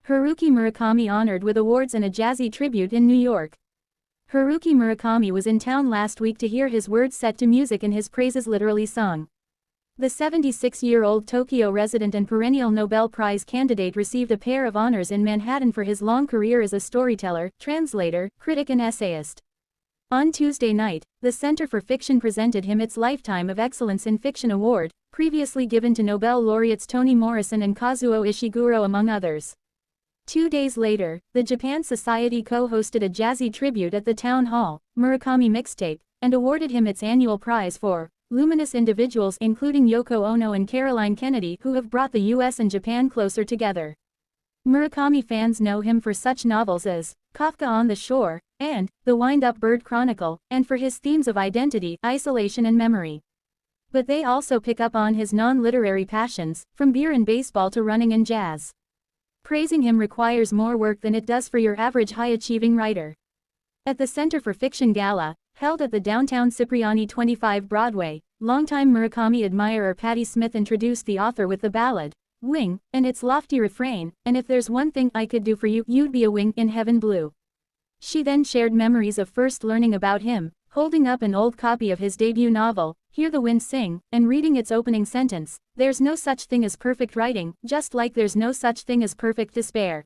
Haruki Murakami honored with awards and a jazzy tribute in New York. Haruki Murakami was in town last week to hear his words set to music and his praises literally sung. The 76-year-old Tokyo resident and perennial Nobel Prize candidate received a pair of honors in Manhattan for his long career as a storyteller, translator, critic and essayist. On Tuesday night, the Center for Fiction presented him its Lifetime of Excellence in Fiction Award, previously given to Nobel laureates Toni Morrison and Kazuo Ishiguro among others. 2 days later, the Japan Society co-hosted a jazzy tribute at the Town Hall, Murakami Mixtape, and awarded him its annual prize for luminous individuals including Yoko Ono and Caroline Kennedy who have brought the US and Japan closer together. Murakami fans know him for such novels as Kafka on the Shore and The Wind-Up Bird Chronicle, and for his themes of identity, isolation and memory. But they also pick up on his non-literary passions, from beer and baseball to running and jazz. Praising him requires more work than it does for your average high-achieving writer. At the Center for Fiction Gala, held at the downtown Cipriani 25 Broadway, longtime Murakami admirer Patti Smith introduced the author with the ballad, Wing, and its lofty refrain, and if there's one thing I could do for you, you'd be a wing in heaven blue. She then shared memories of first learning about him, holding up an old copy of his debut novel, Hear the Wind Sing, and reading its opening sentence, there's no such thing as perfect writing, just like there's no such thing as perfect despair.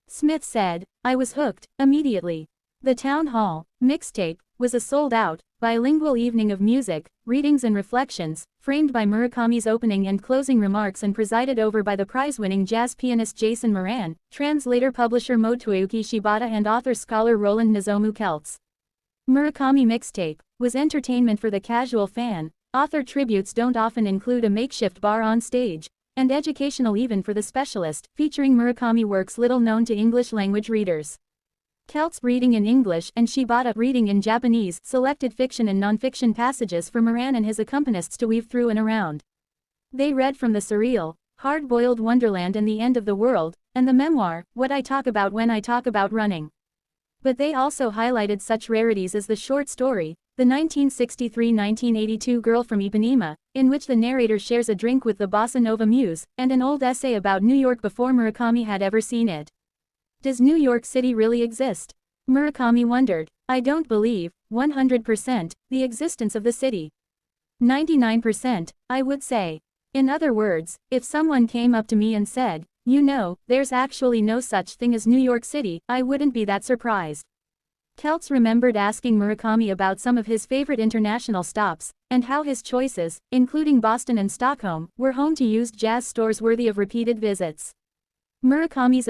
Smith said, I was hooked, immediately. The Town Hall Mixtape was a sold-out, bilingual evening of music, readings and reflections, framed by Murakami's opening and closing remarks and presided over by the prize-winning jazz pianist Jason Moran, translator-publisher Motoyuki Shibata and author-scholar Roland Nozomu Keltz. Murakami Mixtape was entertainment for the casual fan. Author tributes don't often include a makeshift bar on stage, and educational even for the specialist, featuring Murakami works little known to English-language readers. Keltz reading in English and Shibata reading in Japanese selected fiction and non-fiction passages for Moran and his accompanists to weave through and around. They read from the surreal, hard-boiled Wonderland and the End of the World, and the memoir, What I Talk About When I Talk About Running. But they also highlighted such rarities as the short story, the 1963-1982 Girl from Ipanema, in which the narrator shares a drink with the bossa nova muse, and an old essay about New York before Murakami had ever seen it. Does New York City really exist? Murakami wondered. I don't believe, 100%, the existence of the city. 99%, I would say. In other words, if someone came up to me and said, you know, there's actually no such thing as New York City, I wouldn't be that surprised. Keltz remembered asking Murakami about some of his favorite international stops, and how his choices, including Boston and Stockholm, were home to used jazz stores worthy of repeated visits. Murakami's